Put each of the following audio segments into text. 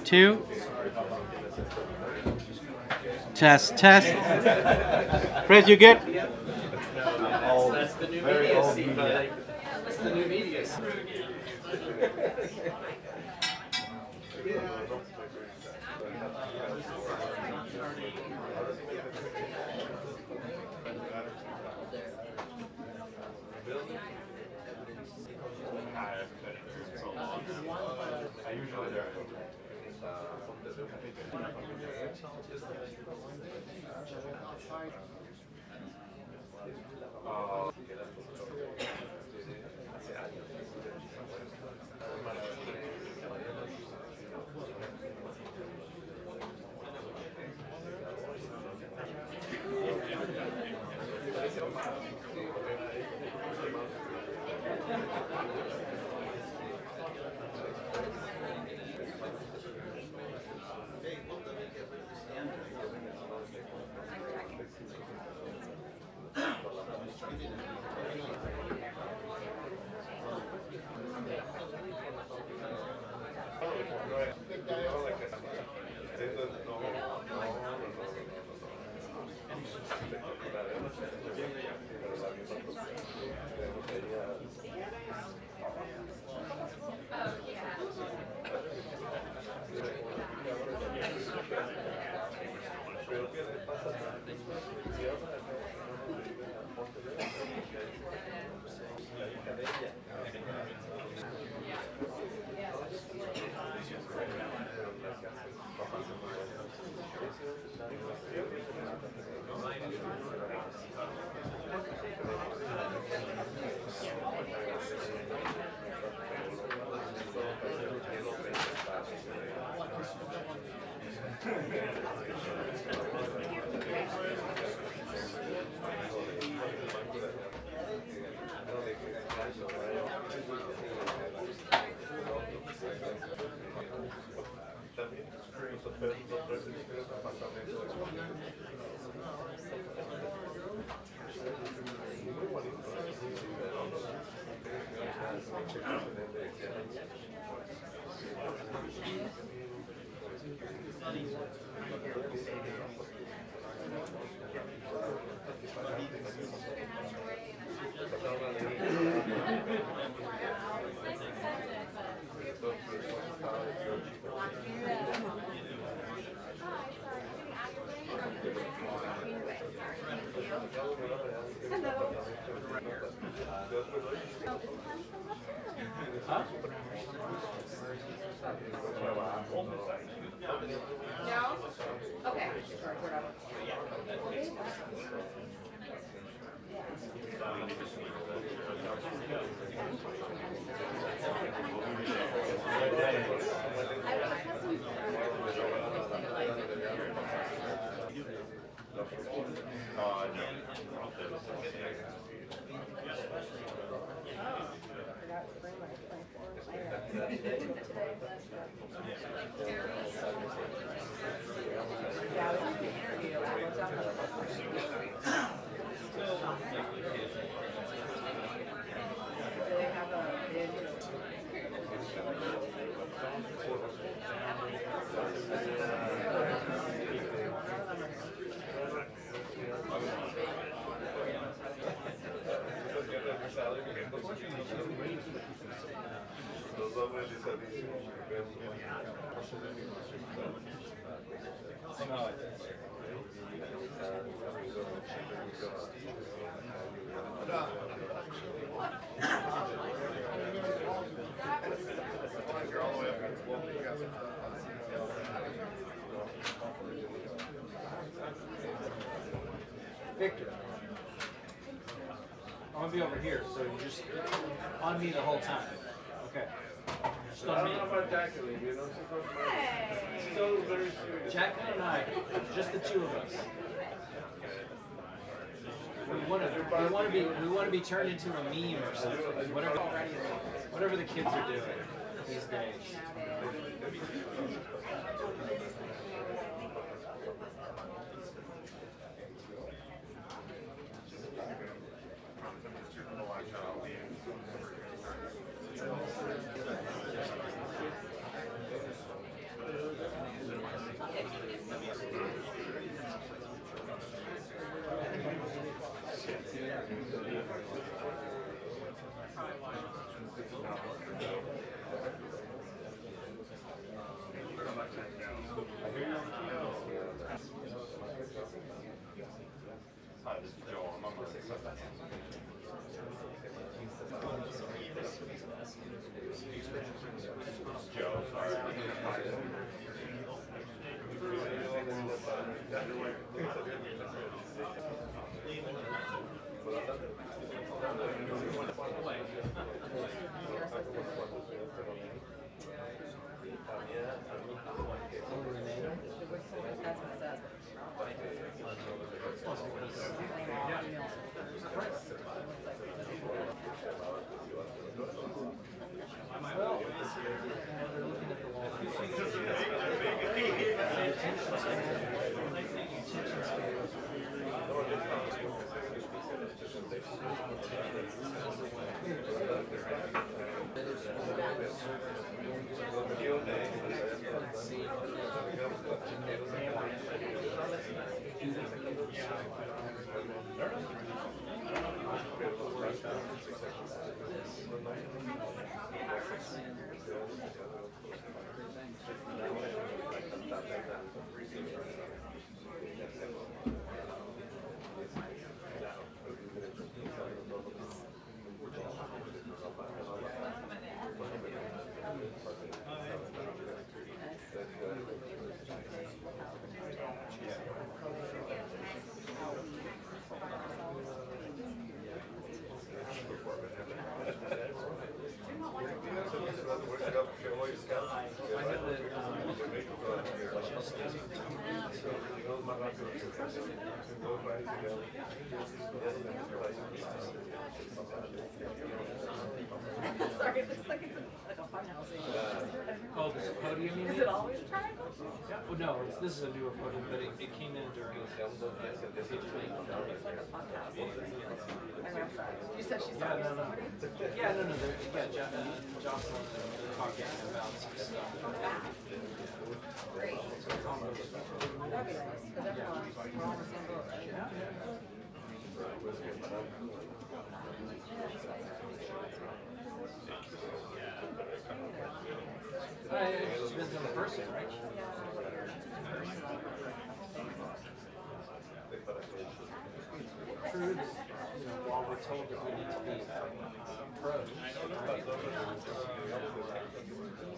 1, 2. Test, test. Chris, you good? That's the new media scene. That's the new media scene. Huh? No? Okay. Victor, I'm gonna be over here, so you just on me the whole time. Okay. Just on me. Jacqueline and I, just the two of us. We want to be turned into a meme or something. Whatever the kids are doing these days. Sorry, it looks like it's like a fun house. Oh, this podium you Is mean? it always a triangle? Well, no, this is a newer podium, but it came in during It's like a fun house. I'm sorry. You said she's Yeah, talking no, to no. somebody? Yeah, no, no. Jocelyn and talking about some stuff. Great. That'd be nice, because everyone, we're all in the same boat, right? It just depends on the person, right? True that, while we're told that we need to be pros, right?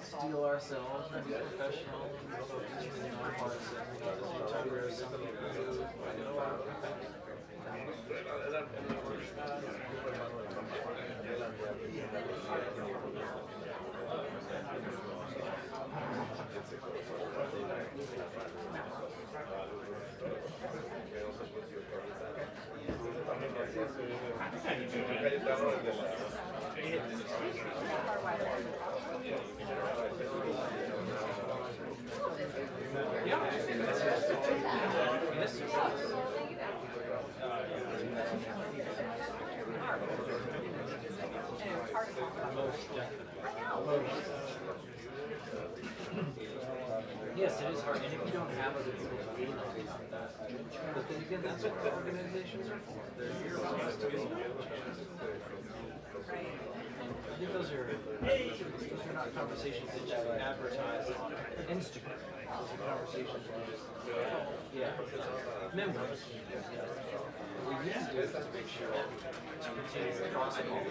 Steel ourselves, and be professional, and focused in our hearts, and there are some who Yes, it is hard, and if you don't have other people to lean on about that, but then again, that's what organizations are for. They're here for us to be. I think those are not conversations that you advertise on Instagram. Those are conversations where you just, members. What we need to do is to make sure to continue to cross it all.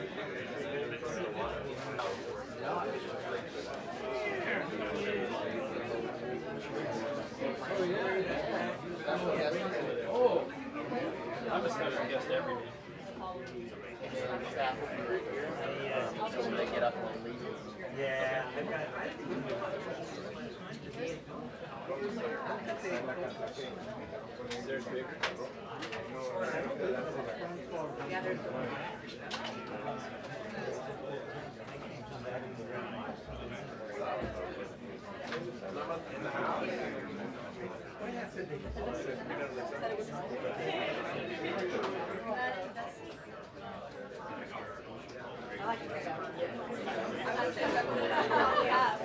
Oh yeah. Oh, I'm a special guest every day. Staff will be right here. So when they get up and leave. Yeah. There's bigger. Yeah, there's I like it. I'm not saying that. Yeah.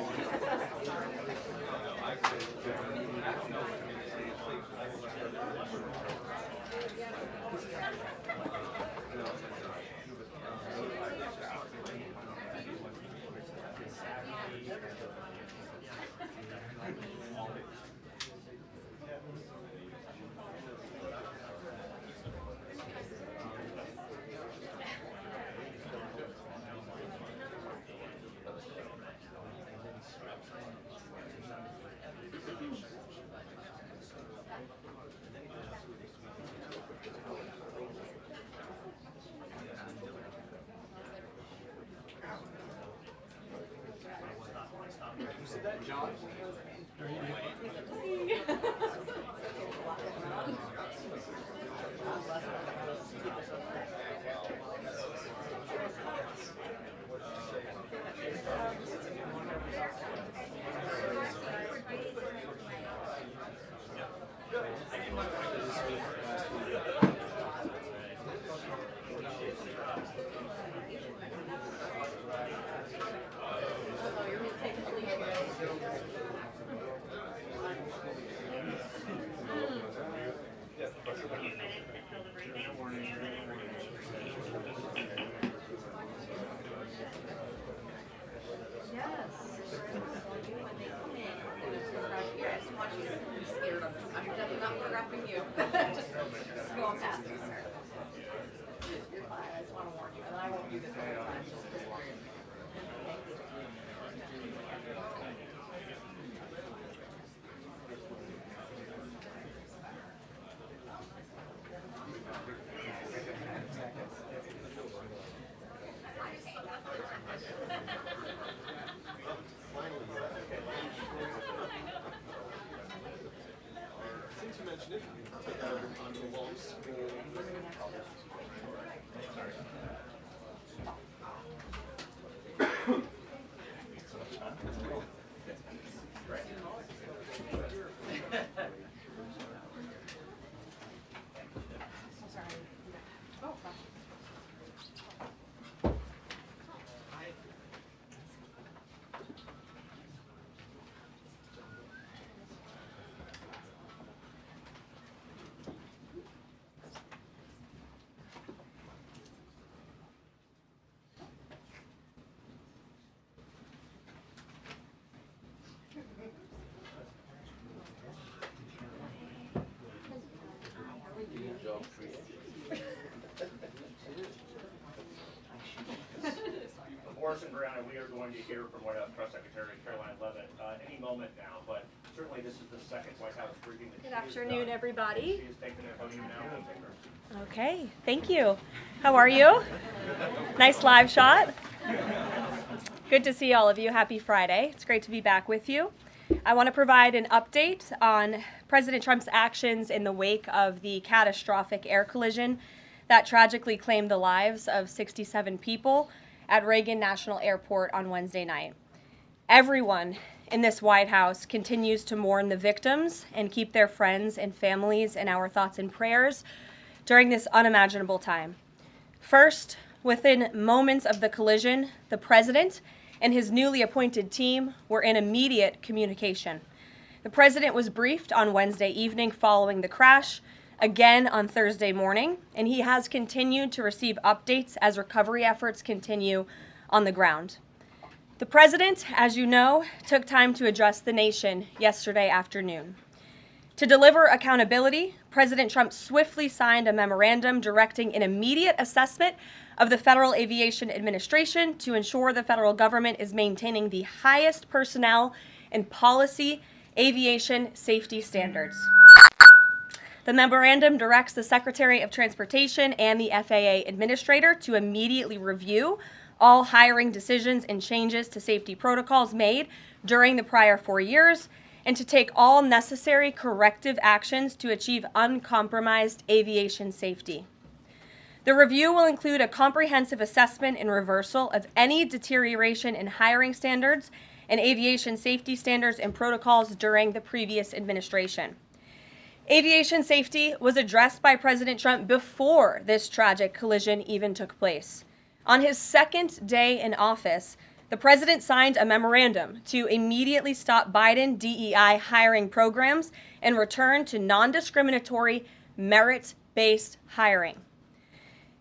Just going past me, sir. You're fine. I just want to warn you, and I won't do this all the time. Just warn you. Thank you. Since you mentioned it, I'll take that over onto the walls. So sorry. Oh, gosh. Horace and Brianna, we are going to hear from White House Press Secretary Karoline Leavitt any moment now, but certainly this is the second White House briefing that Good she has afternoon, done. everybody. She is taking the podium now. We'll take her. Okay, thank you. How are you? Nice live shot. Good to see all of you. Happy Friday. It's great to be back with you. I want to provide an update on President Trump's actions in the wake of the catastrophic air collision that tragically claimed the lives of 67 people at Reagan National Airport on Wednesday night. Everyone in this White House continues to mourn the victims and keep their friends and families in our thoughts and prayers during this unimaginable time. First, within moments of the collision, the president and his newly appointed team were in immediate communication. The president was briefed on Wednesday evening following the crash, again on Thursday morning, and he has continued to receive updates as recovery efforts continue on the ground. The president, as you know, took time to address the nation yesterday afternoon. To deliver accountability, President Trump swiftly signed a memorandum directing an immediate assessment of the Federal Aviation Administration to ensure the federal government is maintaining the highest personnel and policy aviation safety standards. The memorandum directs the Secretary of Transportation and the FAA Administrator to immediately review all hiring decisions and changes to safety protocols made during the prior 4 years and to take all necessary corrective actions to achieve uncompromised aviation safety. The review will include a comprehensive assessment and reversal of any deterioration in hiring standards and aviation safety standards and protocols during the previous administration. Aviation safety was addressed by President Trump before this tragic collision even took place. On his second day in office, the president signed a memorandum to immediately stop Biden DEI hiring programs and return to non-discriminatory, merit-based hiring.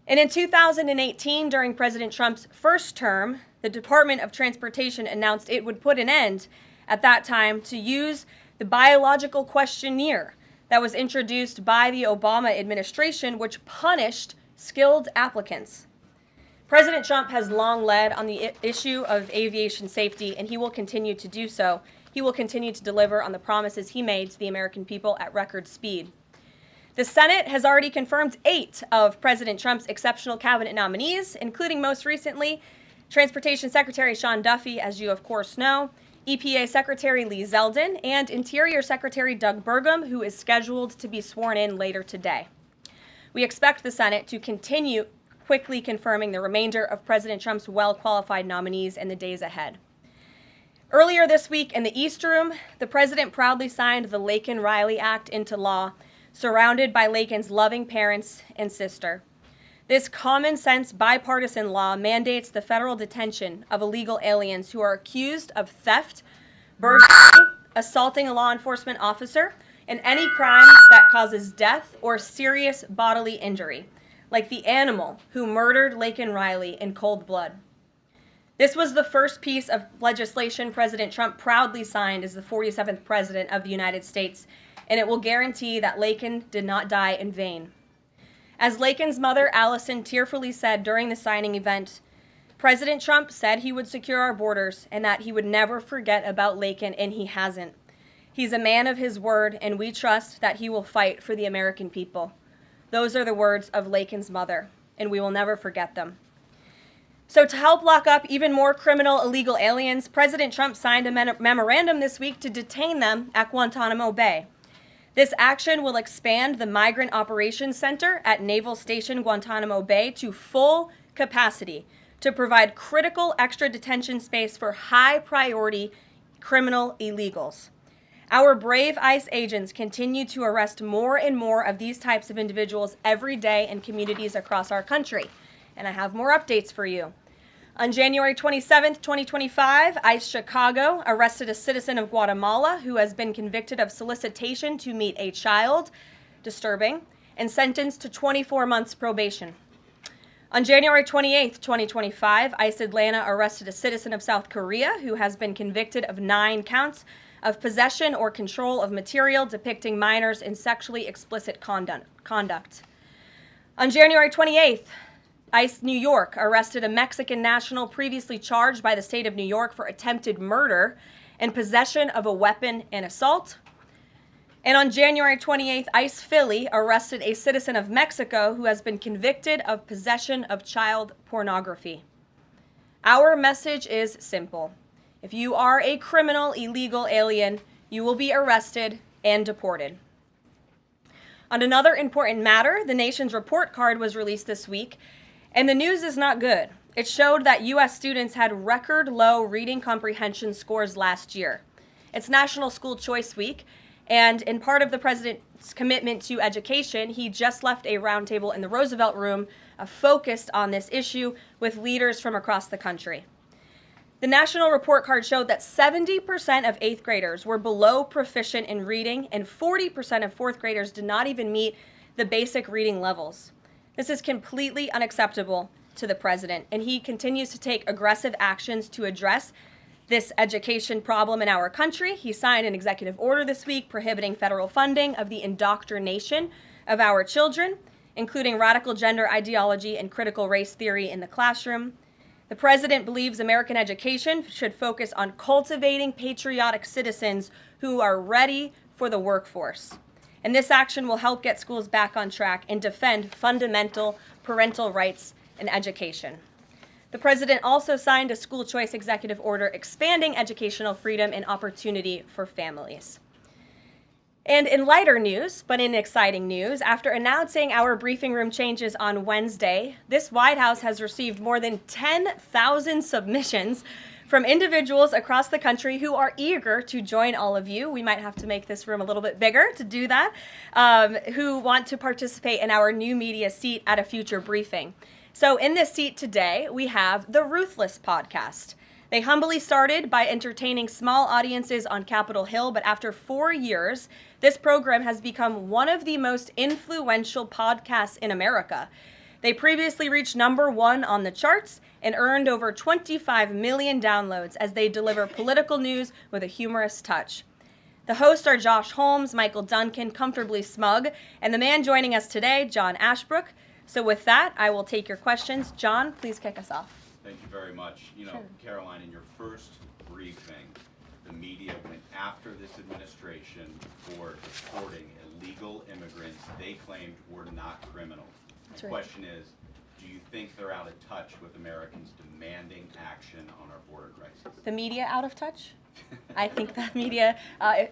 And in 2018, during President Trump's first term, the Department of Transportation announced it would put an end at that time to use the biological questionnaire that was introduced by the Obama administration, which punished skilled applicants. President Trump has long led on the issue of aviation safety, and he will continue to do so. He will continue to deliver on the promises he made to the American people at record speed. The Senate has already confirmed 8 of President Trump's exceptional cabinet nominees, including most recently Transportation Secretary Sean Duffy, as you of course know, EPA Secretary Lee Zeldin, and Interior Secretary Doug Burgum, who is scheduled to be sworn in later today. We expect the Senate to continue quickly confirming the remainder of President Trump's well-qualified nominees in the days ahead. Earlier this week in the East Room, the president proudly signed the Laken-Riley Act into law, surrounded by Laken's loving parents and sister. This common-sense bipartisan law mandates the federal detention of illegal aliens who are accused of theft, burglary, assaulting a law enforcement officer, and any crime that causes death or serious bodily injury, like the animal who murdered Laken Riley in cold blood. This was the first piece of legislation President Trump proudly signed as the 47th President of the United States, and it will guarantee that Laken did not die in vain. As Laken's mother, Allison, tearfully said during the signing event, President Trump said he would secure our borders and that he would never forget about Laken, and he hasn't. He's a man of his word, and we trust that he will fight for the American people. Those are the words of Laken's mother, and we will never forget them. So to help lock up even more criminal illegal aliens, President Trump signed a memorandum this week to detain them at Guantanamo Bay. This action will expand the Migrant Operations Center at Naval Station Guantanamo Bay to full capacity to provide critical extra detention space for high-priority criminal illegals. Our brave ICE agents continue to arrest more and more of these types of individuals every day in communities across our country. And I have more updates for you. On January 27th, 2025, ICE Chicago arrested a citizen of Guatemala who has been convicted of solicitation to meet a child, disturbing, and sentenced to 24 months probation. On January 28th, 2025, ICE Atlanta arrested a citizen of South Korea who has been convicted of 9 counts of possession or control of material depicting minors in sexually explicit conduct. On January 28th, ICE New York arrested a Mexican national previously charged by the state of New York for attempted murder and possession of a weapon and assault. And on January 28th, ICE Philly arrested a citizen of Mexico who has been convicted of possession of child pornography. Our message is simple. If you are a criminal illegal alien, you will be arrested and deported. On another important matter, the nation's report card was released this week, and the news is not good. It showed that U.S. students had record low reading comprehension scores last year. It's National School Choice Week, and in part of the president's commitment to education, he just left a roundtable in the Roosevelt Room focused on this issue with leaders from across the country. The national report card showed that 70% of 8th graders were below proficient in reading, and 40% of 4th graders did not even meet the basic reading levels. This is completely unacceptable to the president, and he continues to take aggressive actions to address this education problem in our country. He signed an executive order this week prohibiting federal funding of the indoctrination of our children, including radical gender ideology and critical race theory in the classroom. The president believes American education should focus on cultivating patriotic citizens who are ready for the workforce. And this action will help get schools back on track and defend fundamental parental rights in education. The president also signed a school choice executive order expanding educational freedom and opportunity for families. And in lighter news, but in exciting news, after announcing our briefing room changes on Wednesday, this White House has received more than 10,000 submissions from individuals across the country who are eager to join all of you. We might have to make this room a little bit bigger to do that, who want to participate in our new media seat at a future briefing. So in this seat today, we have the Ruthless podcast. They humbly started by entertaining small audiences on Capitol Hill, but after 4 years, this program has become one of the most influential podcasts in America. They previously reached #1 on the charts and earned over 25 million downloads as they deliver political news with a humorous touch. The hosts are Josh Holmes, Michael Duncan, Comfortably Smug, and the man joining us today, John Ashbrook. So with that, I will take your questions. John, please kick us off. Thank you very much. You know, Karoline, in your first briefing, the media went after this administration for deporting illegal immigrants they claimed were not criminals. The question is, do you think they're out of touch with Americans demanding action on our border crisis? The media out of touch? I think the media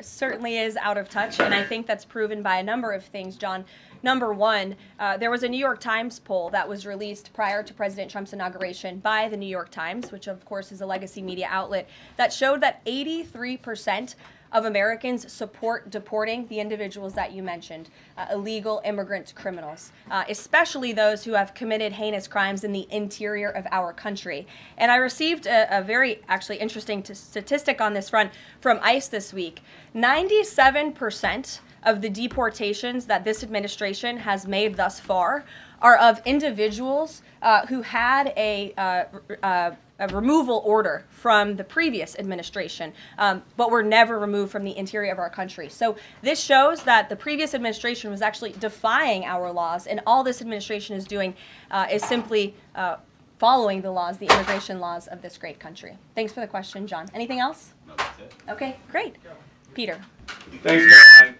certainly is out of touch, and I think that's proven by a number of things, John. Number one, there was a New York Times poll that was released prior to President Trump's inauguration by the New York Times, which of course is a legacy media outlet, that showed that 83% of Americans support deporting the individuals that you mentioned, illegal immigrant criminals, especially those who have committed heinous crimes in the interior of our country. And I received a very actually interesting statistic on this front from ICE this week. 97% of the deportations that this administration has made thus far are of individuals who had a removal order from the previous administration, but were never removed from the interior of our country. So this shows that the previous administration was actually defying our laws, and all this administration is doing is simply following the laws, the immigration laws of this great country. Thanks for the question, John. Anything else? No, that's it. Okay, great. Peter. Thanks, Caroline.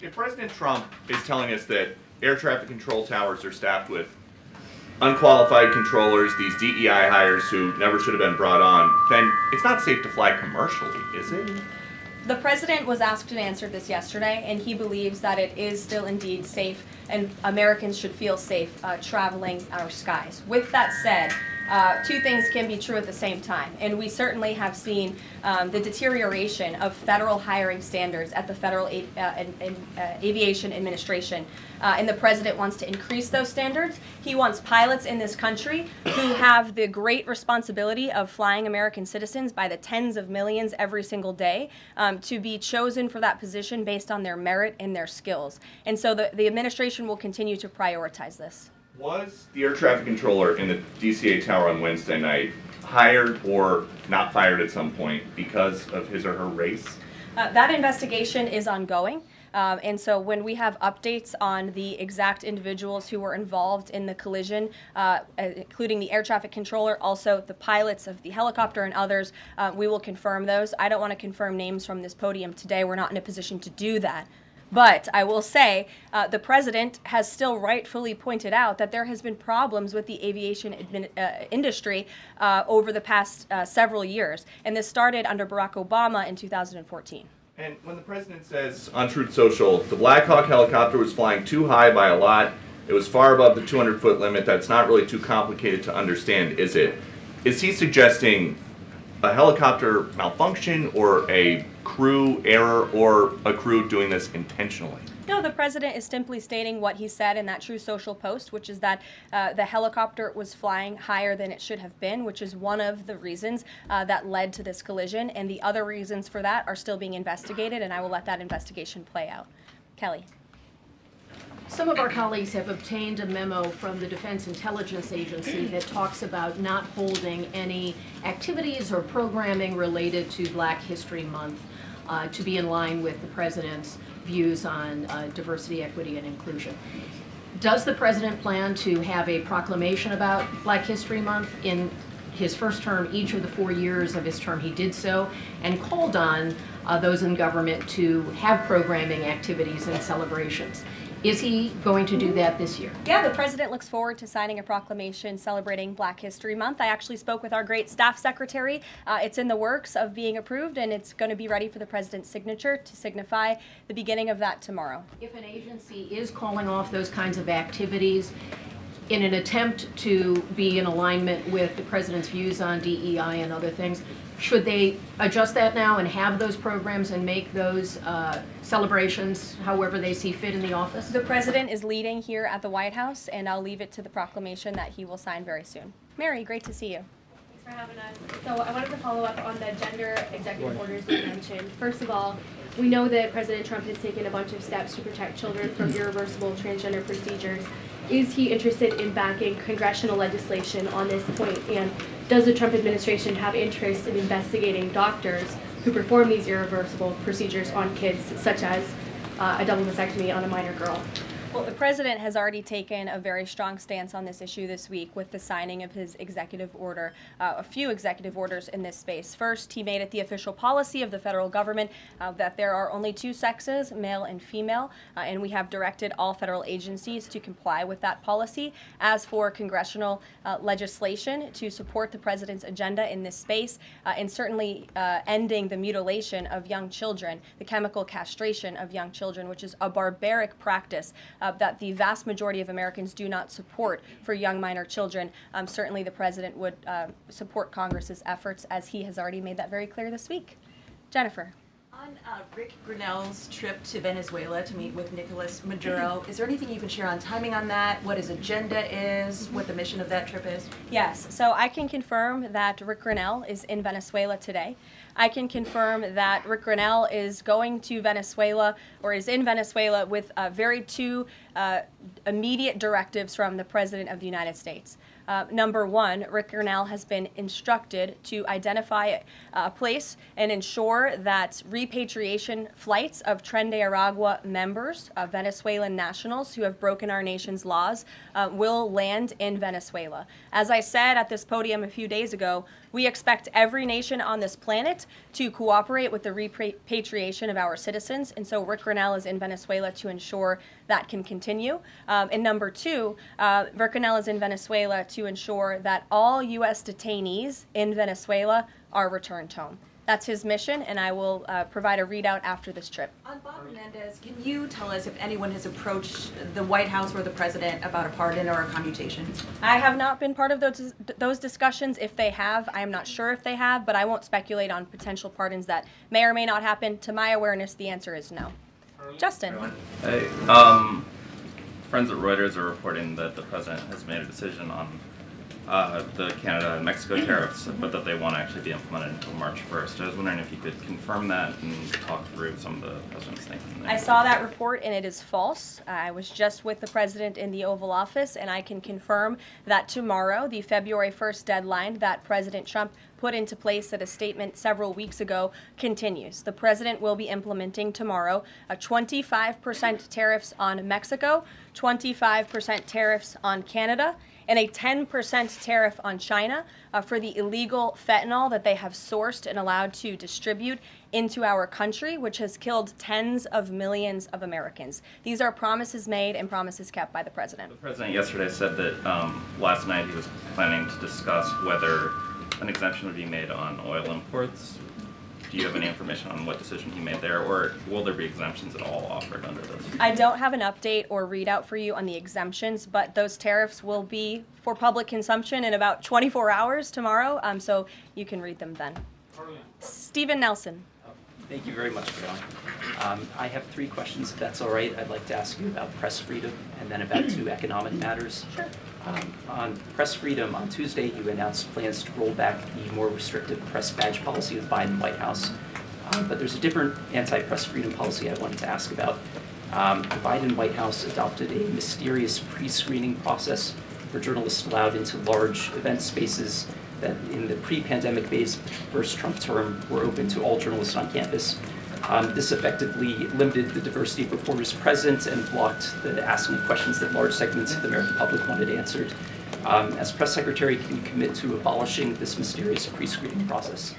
If President Trump is telling us that air traffic control towers are staffed with unqualified controllers, these DEI hires who never should have been brought on, then it's not safe to fly commercially, is it? The president was asked and answered this yesterday, and he believes that it is still indeed safe, and Americans should feel safe traveling our skies. With that said, two things can be true at the same time, and we certainly have seen the deterioration of federal hiring standards at the Federal Aviation Administration, and the president wants to increase those standards. He wants pilots in this country who have the great responsibility of flying American citizens by the tens of millions every single day to be chosen for that position based on their merit and their skills. And so the administration will continue to prioritize this. Was the air traffic controller in the DCA tower on Wednesday night hired or not fired at some point because of his or her race? That investigation is ongoing. And so when we have updates on the exact individuals who were involved in the collision, including the air traffic controller, also the pilots of the helicopter and others, we will confirm those. I don't want to confirm names from this podium today. We're not in a position to do that. But I will say the president has still rightfully pointed out that there has been problems with the aviation industry over the past several years. And this started under Barack Obama in 2014. And when the president says on Truth Social, the Black Hawk helicopter was flying too high by a lot, it was far above the 200-foot limit, that's not really too complicated to understand, is it? Is he suggesting a helicopter malfunction or a crew error or a crew doing this intentionally? No, the president is simply stating what he said in that Truth Social post, which is that the helicopter was flying higher than it should have been, which is one of the reasons that led to this collision. And the other reasons for that are still being investigated, and I will let that investigation play out. Kelly. Some of our colleagues have obtained a memo from the Defense Intelligence Agency that talks about not holding any activities or programming related to Black History Month to be in line with the president's views on diversity, equity, and inclusion. Does the president plan to have a proclamation about Black History Month? In his first term, each of the 4 years of his term, he did so and called on those in government to have programming activities and celebrations. Is he going to do that this year? Yeah, the president looks forward to signing a proclamation celebrating Black History Month. I actually spoke with our great staff secretary. It's in the works of being approved, and it's going to be ready for the president's signature to signify the beginning of that tomorrow. If an agency is calling off those kinds of activities in an attempt to be in alignment with the president's views on DEI and other things, should they adjust that now and have those programs and make those celebrations however they see fit in the office? The president is leading here at the White House, and I'll leave it to the proclamation that he will sign very soon. Mary, great to see you. Thanks for having us. So I wanted to follow up on the gender executive orders you mentioned. First of all, we know that President Trump has taken a bunch of steps to protect children from irreversible transgender procedures. Is he interested in backing congressional legislation on this point? And does the Trump administration have interest in investigating doctors who perform these irreversible procedures on kids, such as a double mastectomy on a minor girl? Well, the president has already taken a very strong stance on this issue this week with the signing of his executive order, a few executive orders in this space. First, he made it the official policy of the federal government that there are only two sexes, male and female, and we have directed all federal agencies to comply with that policy. As for congressional legislation to support the president's agenda in this space, and certainly ending the mutilation of young children, the chemical castration of young children, which is a barbaric practice that the vast majority of Americans do not support for young minor children. Certainly the president would support Congress's efforts, as he has already made that very clear this week. Jennifer. On Rick Grinnell's trip to Venezuela to meet with Nicolas Maduro, is there anything you can share on timing on that, what his agenda is, what the mission of that trip is? Yes, so I can confirm that Rick Grinnell is in Venezuela today. I can confirm that Rick Grinnell is going to Venezuela, or is in Venezuela, with two immediate directives from the President of the United States. Number one, Rick Grenell has been instructed to identify a place and ensure that repatriation flights of Tren de Aragua members, Venezuelan nationals who have broken our nation's laws, will land in Venezuela. As I said at this podium a few days ago, we expect every nation on this planet to cooperate with the repatriation of our citizens, and so Rick Grenell is in Venezuela to ensure that can continue. And number two, Rick Grenell is in Venezuela to ensure that all U.S. detainees in Venezuela are returned home. That's his mission, and I will provide a readout after this trip. On Bob Menendez, can you tell us if anyone has approached the White House or the president about a pardon or a commutation? I have not been part of those discussions. If they have, I am not sure if they have, but I won't speculate on potential pardons that may or may not happen. To my awareness, the answer is no. Justin. Hey, friends at Reuters are reporting that the president has made a decision on the Canada and Mexico tariffs, but that they won't actually be implemented until March 1st. I was wondering if you could confirm that and talk through some of the president's thinking. I saw that report and it is false. I was just with the president in the Oval Office, and I can confirm that tomorrow, the February 1st deadline that President Trump put into place at a statement several weeks ago, continues. The president will be implementing tomorrow a 25% tariffs on Mexico, 25% tariffs on Canada, and a 10% tariff on China for the illegal fentanyl that they have sourced and allowed to distribute into our country, which has killed tens of millions of Americans. These are promises made and promises kept by the president. The president yesterday said that last night he was planning to discuss whether an exemption would be made on oil imports. Do you have any information on what decision he made there, or will there be exemptions at all offered under this? I don't have an update or readout for you on the exemptions, but those tariffs will be for public consumption in about 24 hours tomorrow, so you can read them then. Stephen Nelson. Thank you very much, Caroline. I have 3 questions, if that's all right. I'd like to ask you about press freedom and then about 2 economic matters. Sure. On press freedom, on Tuesday you announced plans to roll back the more restrictive press badge policy of the Biden White House. But there's a different anti-press freedom policy I wanted to ask about. The Biden White House adopted a mysterious pre-screening process for journalists allowed into large event spaces that in the pre-pandemic phase of the first Trump term were open to all journalists on campus. This effectively limited the diversity of reporters present and blocked the asking of questions that large segments of the American public wanted answered. As press secretary, can you commit to abolishing this mysterious pre-screening process?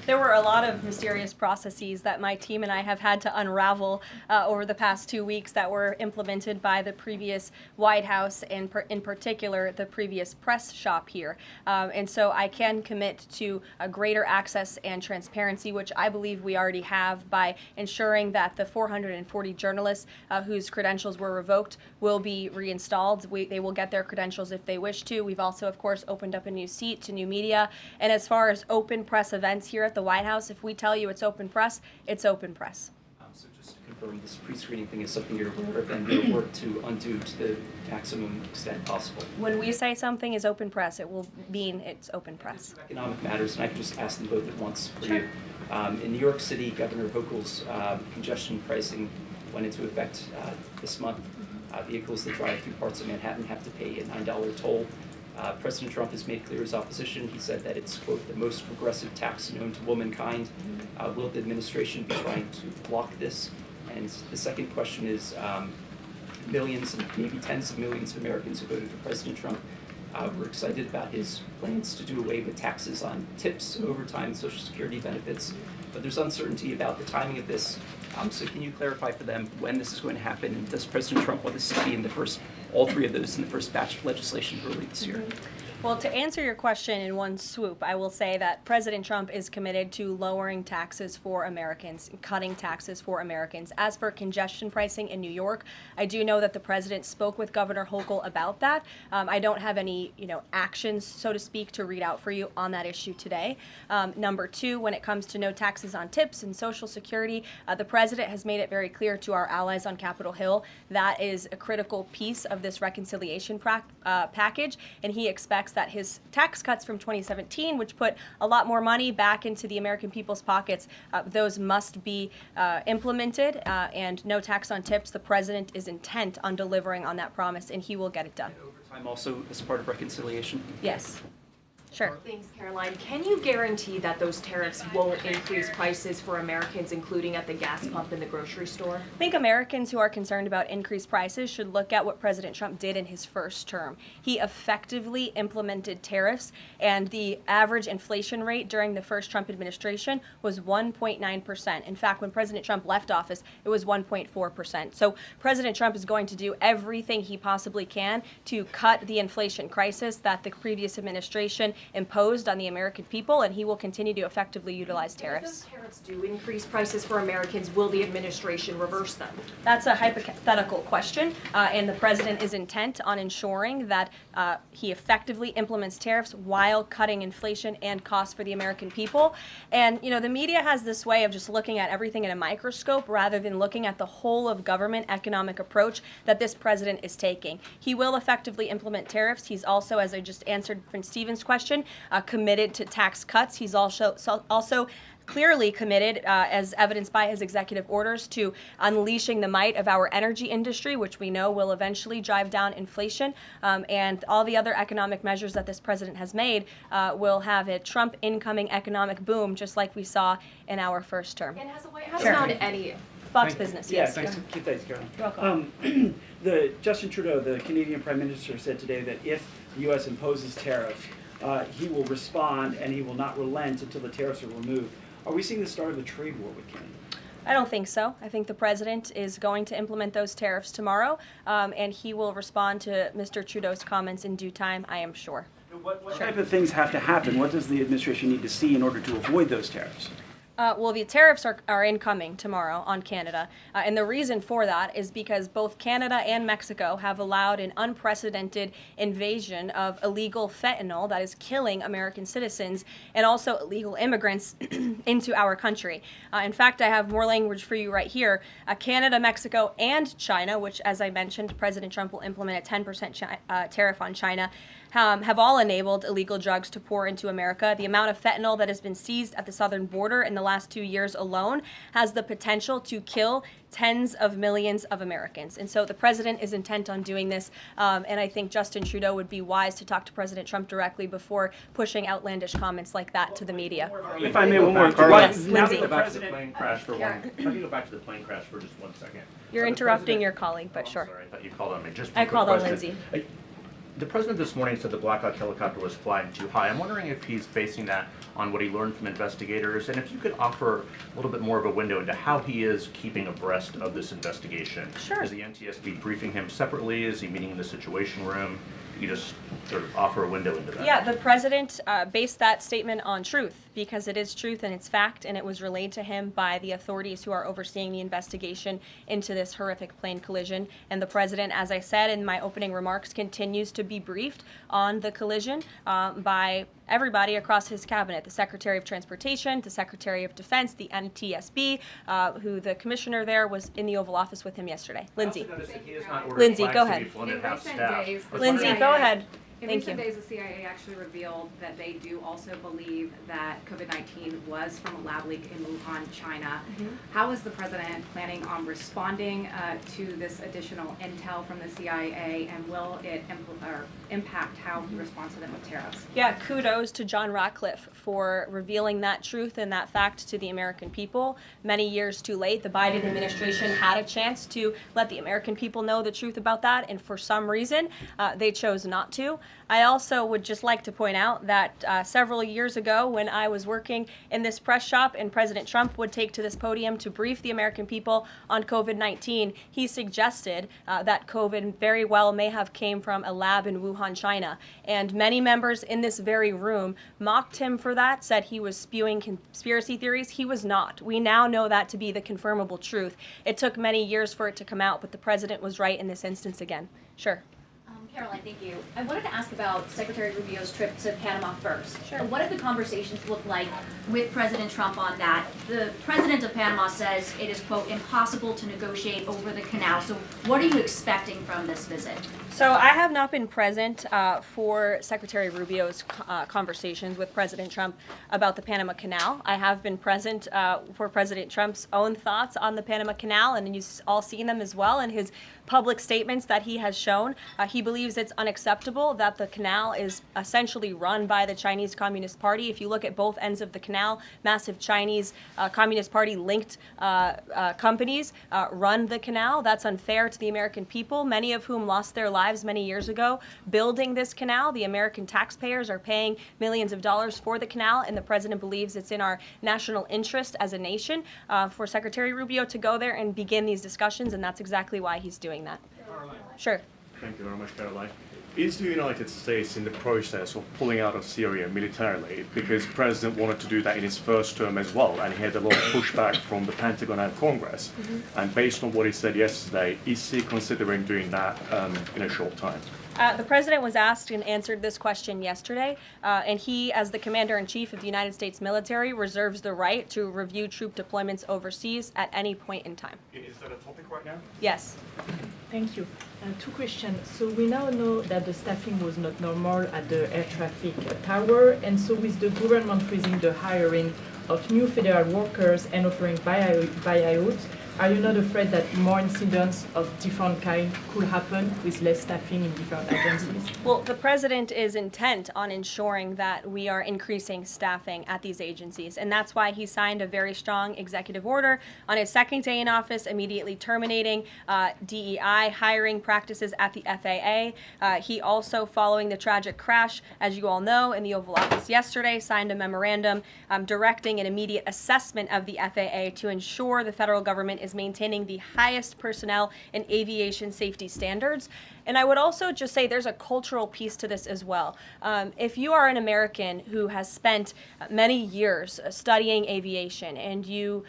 There were a lot of mysterious processes that my team and I have had to unravel over the past 2 weeks that were implemented by the previous White House and in particular the previous press shop here. And so I can commit to a greater access and transparency, which I believe we already have by ensuring that the 440 journalists whose credentials were revoked will be reinstalled. They will get their credentials if they wish to. We've also, of course, opened up a new seat to new media. And as far as open press events here at the White House, if we tell you it's open press, it's open press. So just to confirm, this pre-screening thing is something you're aware of and you'll work to undo to the maximum extent possible. When we say something is open press, it will mean it's open press. Economic matters, and I can just ask them both at once for you. In New York City, Governor Hochul's congestion pricing went into effect this month. Vehicles that drive through parts of Manhattan have to pay a $9 toll. President Trump has made clear his opposition. He said that it's, quote, the most progressive tax known to womankind. Will the administration be trying to block this? And the second question is, millions and maybe tens of millions of Americans who voted for President Trump were excited about his plans to do away with taxes on tips, overtime, Social Security benefits. But there's uncertainty about the timing of this. So can you clarify for them when this is going to happen? And does President Trump want this to be in the first, all 3 of those in the first batch of legislation early this year? Well, to answer your question in one swoop, I will say that President Trump is committed to lowering taxes for Americans, cutting taxes for Americans. As for congestion pricing in New York, I do know that the president spoke with Governor Hochul about that. I don't have any, actions, so to speak, to read out for you on that issue today. Number 2, when it comes to no taxes on tips and Social Security, the president has made it very clear to our allies on Capitol Hill that is a critical piece of this reconciliation package, and he expects remarks that his tax cuts from 2017, which put a lot more money back into the American people's pockets, those must be implemented, and no tax on tips. The president is intent on delivering on that promise, and he will get it done. Overtime also as part of reconciliation? Yes. Sure. Thanks, Caroline. Can you guarantee that those tariffs won't increase prices for Americans, including at the gas pump and the grocery store? I think Americans who are concerned about increased prices should look at what President Trump did in his first term. He effectively implemented tariffs, and the average inflation rate during the first Trump administration was 1.9%. In fact, when President Trump left office, it was 1.4%. So President Trump is going to do everything he possibly can to cut the inflation crisis that the previous administration imposed on the American people, and he will continue to effectively utilize tariffs. If those tariffs do increase prices for Americans, will the administration reverse them? That's a hypothetical question, and the president is intent on ensuring that he effectively implements tariffs while cutting inflation and costs for the American people. And, you know, the media has this way of just looking at everything in a microscope rather than looking at the whole of government economic approach that this president is taking. He will effectively implement tariffs. He's also, as I just answered Prince Stephen's question, committed to tax cuts. He's also clearly committed, as evidenced by his executive orders, to unleashing the might of our energy industry, which we know will eventually drive down inflation, and all the other economic measures that this president has made will have a Trump incoming economic boom, just like we saw in our first term. And has the White House found any Fox Business, yes. Yeah, thanks. Keep that, Caroline. You're welcome. Justin Trudeau, the Canadian Prime Minister, said today that if the U.S. imposes tariffs, he will respond and he will not relent until the tariffs are removed. Are we seeing the start of a trade war with Canada? I don't think so. I think the president is going to implement those tariffs tomorrow, and he will respond to Mr. Trudeau's comments in due time, I am sure. What type of things have to happen? What does the administration need to see in order to avoid those tariffs? Well, the tariffs are incoming tomorrow on Canada, and the reason for that is because both Canada and Mexico have allowed an unprecedented invasion of illegal fentanyl that is killing American citizens and also illegal immigrants into our country. In fact, I have more language for you right here. Canada, Mexico, and China, which, as I mentioned, President Trump will implement a 10% tariff on China, have all enabled illegal drugs to pour into America. The amount of fentanyl that has been seized at the southern border in the last 2 years alone has the potential to kill tens of millions of Americans. And so the president is intent on doing this, and I think Justin Trudeau would be wise to talk to President Trump directly before pushing outlandish comments like that to the media. If I may, one more. Yes, Now Lindsay. go back to the plane crash for one. Let me go back to the plane crash for just 1 second. You're interrupting your colleague, but sure. Sorry, I thought you called on me. Just I called on Lindsay. The president this morning said the Black Hawk helicopter was flying too high. I'm wondering if he's basing that on what he learned from investigators, and if you could offer a little bit more of a window into how he is keeping abreast of this investigation. Sure. Is the NTSB briefing him separately? Is he meeting in the Situation Room? You just sort of offer a window into that. Yeah, the president based that statement on truth, because it is truth and it's fact, and it was relayed to him by the authorities who are overseeing the investigation into this horrific plane collision. And the president, as I said in my opening remarks, continues to be briefed on the collision by everybody across his cabinet, the Secretary of Transportation, the Secretary of Defense, the NTSB, who the commissioner there was in the Oval Office with him yesterday. Lindsay. Lindsay, go ahead. Lindsay, go ahead. In recent days, the CIA actually revealed that they do also believe that COVID-19 was from a lab leak in Wuhan, China. How is the president planning on responding to this additional intel from the CIA, and will it impact how he responds to them with tariffs? Yeah, kudos to John Ratcliffe for revealing that truth and that fact to the American people. Many years too late, the Biden administration had a chance to let the American people know the truth about that, and for some reason, they chose not to. I also would just like to point out that several years ago, when I was working in this press shop and President Trump would take to this podium to brief the American people on COVID-19, he suggested that COVID very well may have came from a lab in Wuhan, China. And many members in this very room mocked him for that, said he was spewing conspiracy theories. He was not. We now know that to be the confirmable truth. It took many years for it to come out, but the president was right in this instance again. Sure. Caroline, thank you. I wanted to ask about Secretary Rubio's trip to Panama first. Sure. What did the conversations look like with President Trump on that? The president of Panama says it is, quote, impossible to negotiate over the canal. So what are you expecting from this visit? So I have not been present for Secretary Rubio's conversations with President Trump about the Panama Canal. I have been present for President Trump's own thoughts on the Panama Canal, and you've all seen them as well in his public statements that he has shown. He believes it's unacceptable that the canal is essentially run by the Chinese Communist Party. If you look at both ends of the canal, massive Chinese Communist Party linked companies run the canal. That's unfair to the American people, many of whom lost their lives many years ago building this canal. The American taxpayers are paying millions of dollars for the canal, and the president believes it's in our national interest as a nation for Secretary Rubio to go there and begin these discussions, and that's exactly why he's doing that. Sure. Thank you very much, Caroline. Is the United States in the process of pulling out of Syria militarily? Because the president wanted to do that in his first term as well, and he had a lot of pushback from the Pentagon and Congress. And based on what he said yesterday, is he considering doing that in a short time? The president was asked and answered this question yesterday, and he, as the commander-in-chief of the United States military, reserves the right to review troop deployments overseas at any point in time. Is that a topic right now? Yes. Thank you. Two questions. So we now know that the staffing was not normal at the air traffic tower, and so with the government freezing the hiring of new federal workers and offering buyouts, are you not afraid that more incidents of different kind could happen with less staffing in different agencies? Well, the president is intent on ensuring that we are increasing staffing at these agencies, and that's why he signed a very strong executive order on his second day in office, immediately terminating DEI hiring practices at the FAA. He also, following the tragic crash, as you all know, in the Oval Office yesterday, signed a memorandum directing an immediate assessment of the FAA to ensure the federal government is maintaining the highest personnel and aviation safety standards. And I would also just say there's a cultural piece to this as well. If you are an American who has spent many years studying aviation and you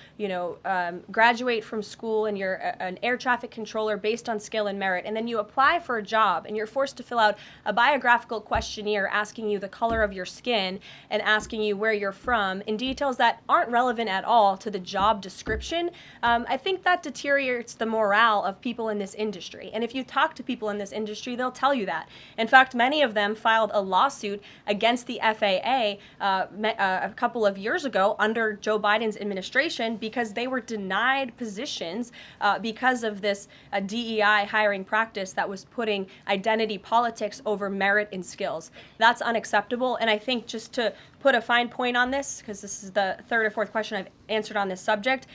graduate from school and you're an air traffic controller based on skill and merit, and then you apply for a job and you're forced to fill out a biographical questionnaire asking you the color of your skin and asking you where you're from in details that aren't relevant at all to the job description, I think that deteriorates the morale of people in this industry. And if you talk to people in this industry, they'll tell you that. In fact, many of them filed a lawsuit against the FAA a couple of years ago under Joe Biden's administration because they were denied positions because of this DEI hiring practice that was putting identity politics over merit and skills. That's unacceptable, and I think just to put a fine point on this, because this is the third or fourth question I've answered on this subject,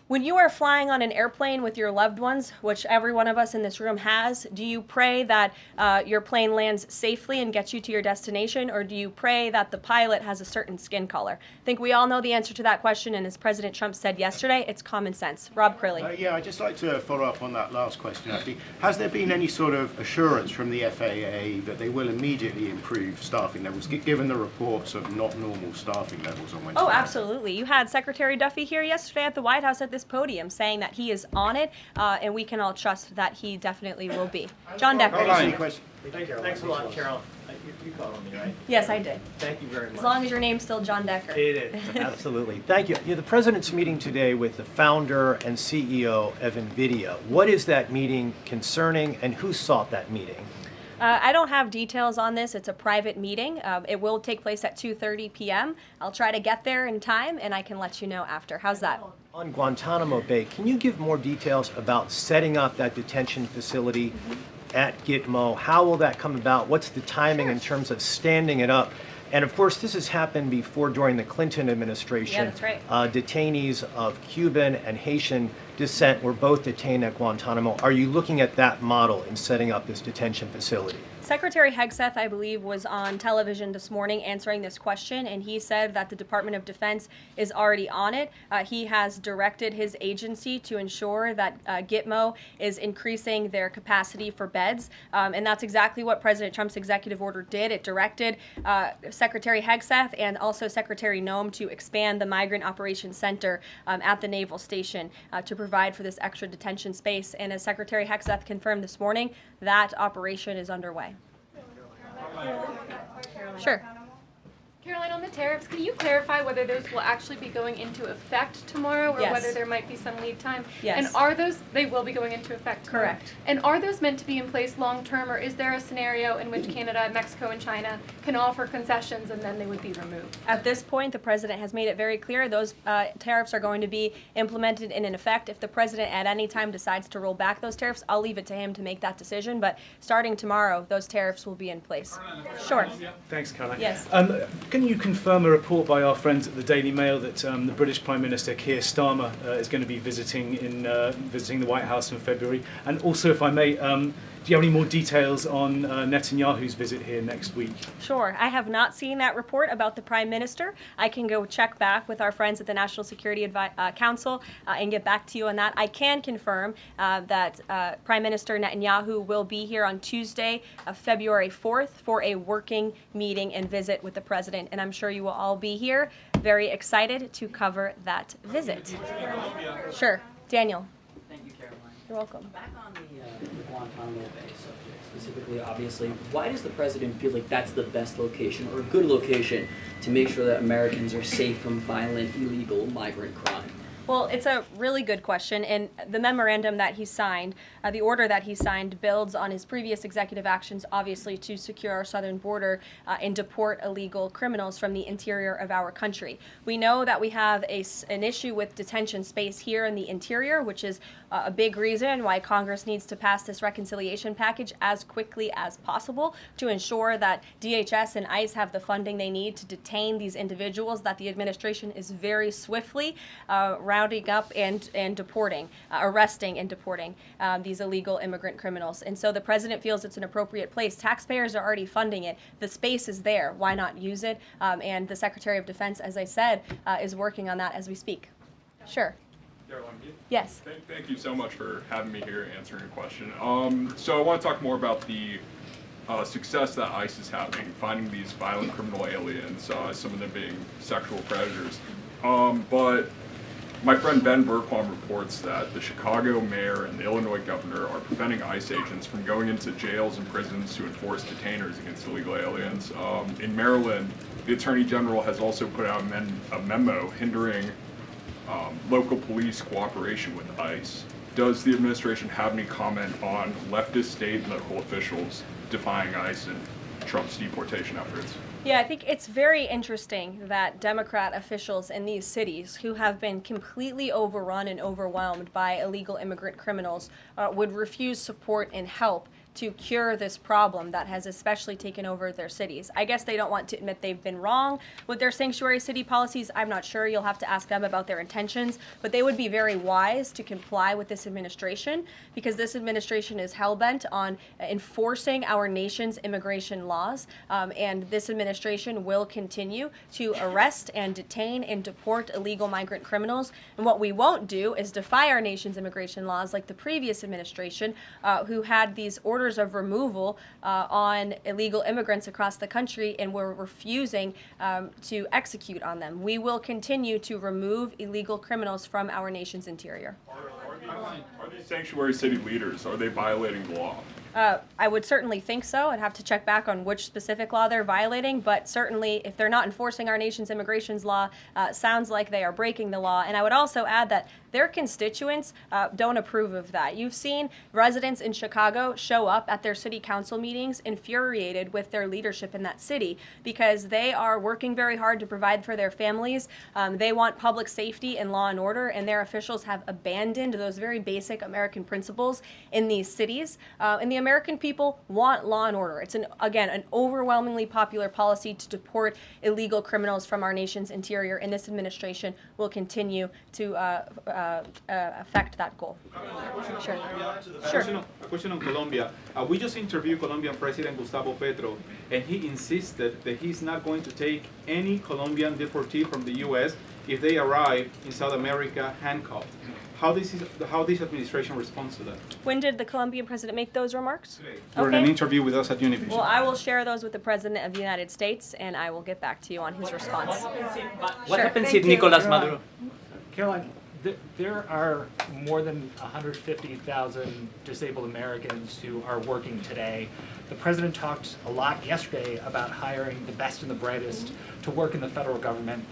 when you are flying on an airplane with your loved ones, which every one of us in this room has, do you pray that your plane lands safely and gets you to your destination, or do you pray that the pilot has a certain skin color? I think we all know the answer to that question, and as President Trump said yesterday, it's common sense. Rob Crilly. Yeah, I'd just like to follow up on that last question, actually. Has there been any sort of assurance from the FAA that they will immediately improve staffing levels, given the reports of not normal staffing levels on Wednesday? Oh, absolutely. You had Secretary Duffy here yesterday at the White House at this podium saying that he is on it, and we can all trust that he definitely will be. John Decker. Thanks a lot, Carol. You called on me, right? Yes, I did. Thank you very much. As long as your name's still John Decker. It is, absolutely. Thank you. The president's meeting today with the founder and CEO of NVIDIA. What is that meeting concerning, and who sought that meeting? I don't have details on this. It's a private meeting. It will take place at 2:30 p.m. I'll try to get there in time, and I can let you know after. How's that? On Guantanamo Bay, can you give more details about setting up that detention facility at Gitmo? How will that come about? What's the timing in terms of standing it up? And of course, this has happened before during the Clinton administration. Yeah, that's right. Detainees of Cuban and Haitian descent were both detained at Guantanamo. Are you looking at that model in setting up this detention facility? Secretary Hegseth, I believe, was on television this morning answering this question, and he said that the Department of Defense is already on it. He has directed his agency to ensure that Gitmo is increasing their capacity for beds, and that's exactly what President Trump's executive order did. It directed Secretary Hegseth and also Secretary Noem to expand the Migrant Operations Center at the Naval Station to provide for this extra detention space, and as Secretary Hegseth confirmed this morning, that operation is underway. Sure. Caroline, on the tariffs, can you clarify whether those will actually be going into effect tomorrow or Yes. whether there might be some lead time? Yes. And are those, they will be going into effect tomorrow? Correct. And are those meant to be in place long term, or is there a scenario in which Canada, Mexico, and China can offer concessions and then they would be removed? At this point, the president has made it very clear those tariffs are going to be implemented and in effect. If the president at any time decides to roll back those tariffs, I'll leave it to him to make that decision. But starting tomorrow, those tariffs will be in place. Sure. Thanks, Caroline. Yes. Can you confirm a report by our friends at the Daily Mail that the British Prime Minister Keir Starmer is going to be visiting the White House in February? And also, if I may, do you have any more details on Netanyahu's visit here next week? Sure. I have not seen that report about the Prime Minister. I can go check back with our friends at the National Security Council and get back to you on that. I can confirm that Prime Minister Netanyahu will be here on Tuesday, February 4th, for a working meeting and visit with the President, and I'm sure you will all be here, very excited to cover that visit. Sure. Daniel. Thank you, Caroline. You're welcome. Back on the Guantanamo Bay subject, specifically, obviously, why does the president feel like that's the best location or a good location to make sure that Americans are safe from violent, illegal migrant crime? Well, it's a really good question, and the memorandum that he signed, the order that he signed, builds on his previous executive actions, obviously, to secure our southern border and deport illegal criminals from the interior of our country. We know that we have an issue with detention space here in the interior, which is a big reason why Congress needs to pass this reconciliation package as quickly as possible to ensure that DHS and ICE have the funding they need to detain these individuals that the administration is very swiftly rounding up and deporting, arresting and deporting these illegal immigrant criminals. And so the president feels it's an appropriate place. Taxpayers are already funding it. The space is there. Why not use it? And the Secretary of Defense, as I said, is working on that as we speak. Sure. Yes. Thank you so much for having me here answering your question. So I want to talk more about the success that ICE is having finding these violent criminal aliens, some of them being sexual predators. But my friend Ben Berquam reports that the Chicago mayor and the Illinois governor are preventing ICE agents from going into jails and prisons to enforce detainers against illegal aliens. In Maryland, the Attorney General has also put out a memo hindering local police cooperation with ICE. Does the administration have any comment on leftist state and local officials defying ICE and Trump's deportation efforts? Yeah, I think it's very interesting that Democrat officials in these cities who have been completely overrun and overwhelmed by illegal immigrant criminals would refuse support and help to cure this problem that has especially taken over their cities. I guess they don't want to admit they've been wrong with their sanctuary city policies. I'm not sure. You'll have to ask them about their intentions, but they would be very wise to comply with this administration because this administration is hell-bent on enforcing our nation's immigration laws, and this administration will continue to arrest and detain and deport illegal migrant criminals. And what we won't do is defy our nation's immigration laws like the previous administration, who had these orders of removal on illegal immigrants across the country and were refusing to execute on them. We will continue to remove illegal criminals from our nation's interior. Are these sanctuary city leaders, are they violating the law? I would certainly think so. I'd have to check back on which specific law they're violating, but certainly if they're not enforcing our nation's immigration law, sounds like they are breaking the law. And I would also add that their constituents don't approve of that. You've seen residents in Chicago show up at their city council meetings infuriated with their leadership in that city because they are working very hard to provide for their families. They want public safety and law and order, and their officials have abandoned those very basic American principles in these cities. And the American people want law and order. It's, again, an overwhelmingly popular policy to deport illegal criminals from our nation's interior, and this administration will continue to affect that goal. Sure. A question on Colombia. We just interviewed Colombian President Gustavo Petro, and he insisted that he's not going to take any Colombian deportee from the U.S. if they arrive in South America handcuffed. How this administration responds to that? When did the Colombian president make those remarks? During an interview with us at Univision. Well, I will share those with the President of the United States, and I will get back to you on his response. What happens if Nicolas Maduro? Caroline, there are more than 150,000 disabled Americans who are working today. The president talked a lot yesterday about hiring the best and the brightest to work in the federal government.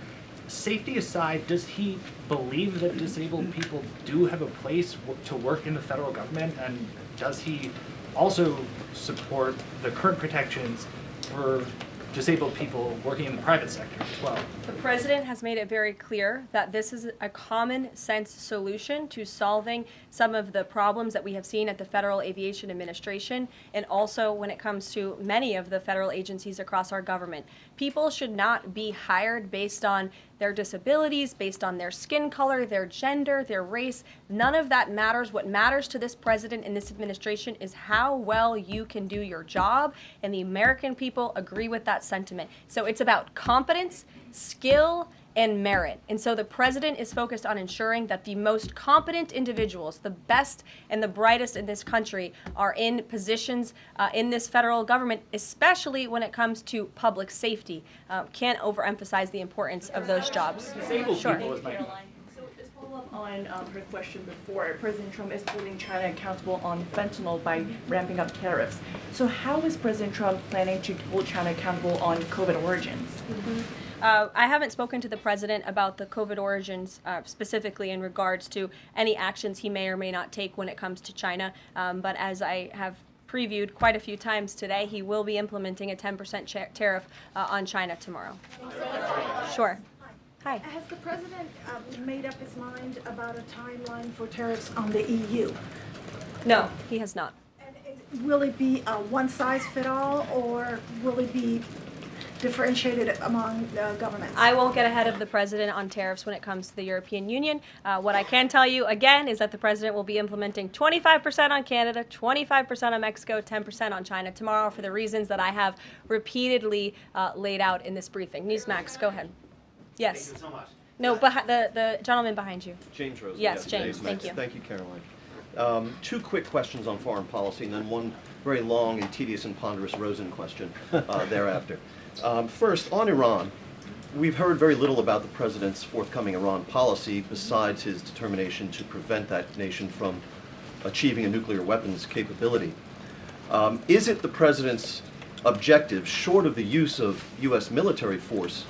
Safety aside, does he believe that disabled people do have a place to work in the federal government? And does he also support the current protections for disabled people working in the private sector as well? The president has made it very clear that this is a common sense solution to solving some of the problems that we have seen at the Federal Aviation Administration and also when it comes to many of the federal agencies across our government. People should not be hired based on their disabilities, based on their skin color, their gender, their race. None of that matters. What matters to this president and this administration is how well you can do your job, and the American people agree with that sentiment. So it's about competence, skill, and merit. And so the president is focused on ensuring that the most competent individuals, the best and the brightest in this country, are in positions in this federal government, especially when it comes to public safety. Can't overemphasize the importance of those jobs. Sure. On her question before, President Trump is holding China accountable on fentanyl by ramping up tariffs. So how is President Trump planning to hold China accountable on COVID origins? I haven't spoken to the president about the COVID origins specifically in regards to any actions he may or may not take when it comes to China. But as I have previewed quite a few times today, he will be implementing a 10% tariff on China tomorrow. Sure. Hi. Has the president made up his mind about a timeline for tariffs on the EU? No, he has not. Will it be a one-size-fit-all, or will it be differentiated among governments? I won't get ahead of the president on tariffs when it comes to the European Union. What I can tell you, again, is that the president will be implementing 25% on Canada, 25% on Mexico, 10% on China tomorrow for the reasons that I have repeatedly laid out in this briefing. Newsmax, go ahead. Yes. Thank you so much. No, the gentleman behind you. James Rosen. Yes, James. Thank you. Thank you, Caroline. Two quick questions on foreign policy, and then one very long and tedious and ponderous Rosen question thereafter. First, on Iran, we've heard very little about the president's forthcoming Iran policy besides his determination to prevent that nation from achieving a nuclear weapons capability. Is it the president's objective, short of the use of U.S. military force,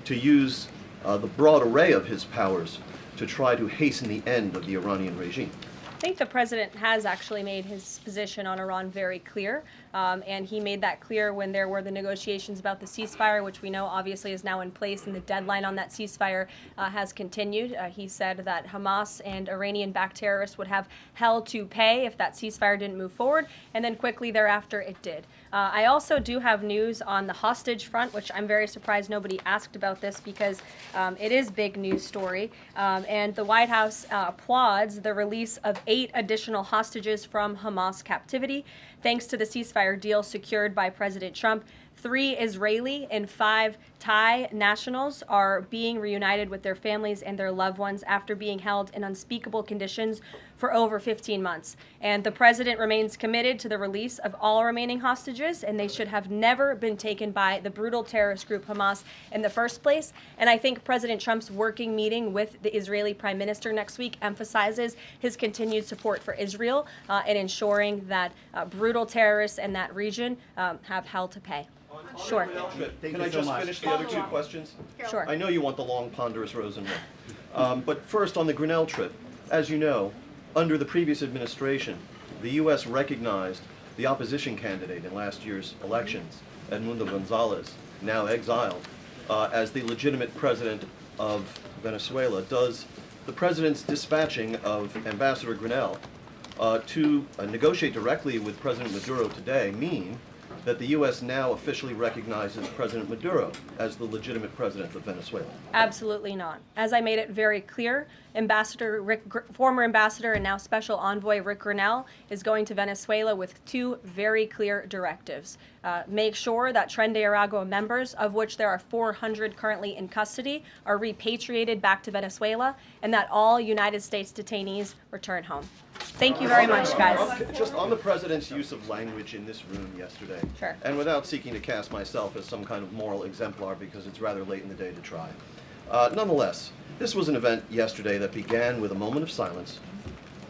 to use the broad array of his powers to try to hasten the end of the Iranian regime? I think the president has actually made his position on Iran very clear, and he made that clear when there were the negotiations about the ceasefire, which we know obviously is now in place, and the deadline on that ceasefire has continued. He said that Hamas and Iranian-backed terrorists would have hell to pay if that ceasefire didn't move forward, and then quickly thereafter it did. I also do have news on the hostage front, which I'm very surprised nobody asked about this because it is big news story. And the White House applauds the release of 8 additional hostages from Hamas captivity, thanks to the ceasefire deal secured by President Trump. 3 Israeli and 5 Thai nationals are being reunited with their families and their loved ones after being held in unspeakable conditions for over 15 months. And the president remains committed to the release of all remaining hostages, and they should have never been taken by the brutal terrorist group Hamas in the first place. And I think President Trump's working meeting with the Israeli Prime Minister next week emphasizes his continued support for Israel and ensuring that brutal terrorists in that region have hell to pay. Sure. Can I just finish the other 2 questions? Sure. I know you want the long, ponderous Rosen one. But first, on the Grinnell trip, as you know, under the previous administration, the U.S. recognized the opposition candidate in last year's elections, Edmundo Gonzalez, now exiled, as the legitimate president of Venezuela. Does the president's dispatching of Ambassador Grinnell to negotiate directly with President Maduro today mean that the U.S. now officially recognizes President Maduro as the legitimate president of Venezuela? Absolutely not. As I made it very clear, former ambassador and now special envoy Rick Grinnell is going to Venezuela with 2 very clear directives. Make sure that Tren de Aragua members, of which there are 400 currently in custody, are repatriated back to Venezuela, and that all United States detainees return home. Thank you very much, guys. Just on the president's use of language in this room yesterday, Sure. and without seeking to cast myself as some kind of moral exemplar because it's rather late in the day to try. Nonetheless, This was an event yesterday that began with a moment of silence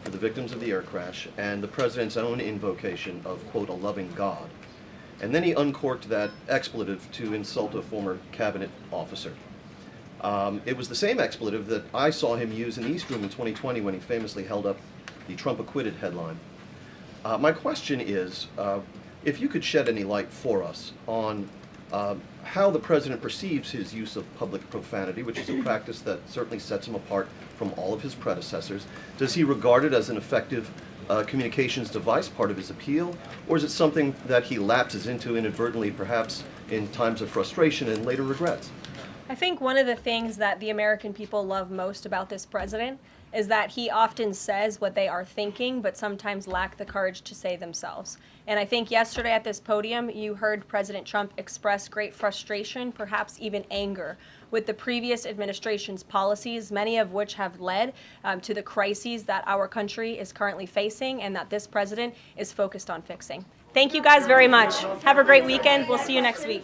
for the victims of the air crash and the president's own invocation of, quote, a loving God. And then he uncorked that expletive to insult a former cabinet officer. It was the same expletive that I saw him use in the East Room in 2020 when he famously held up the Trump acquitted headline. My question is, if you could shed any light for us on how the president perceives his use of public profanity, which is a practice that certainly sets him apart from all of his predecessors. Does he regard it as an effective communications device, part of his appeal, or is it something that he lapses into inadvertently, perhaps in times of frustration and later regrets? I think one of the things that the American people love most about this president is that he often says what they are thinking, but sometimes lack the courage to say themselves. And I think yesterday at this podium, you heard President Trump express great frustration, perhaps even anger, with the previous administration's policies, many of which have led to the crises that our country is currently facing and that this president is focused on fixing. Thank you guys very much. Have a great weekend. We'll see you next week.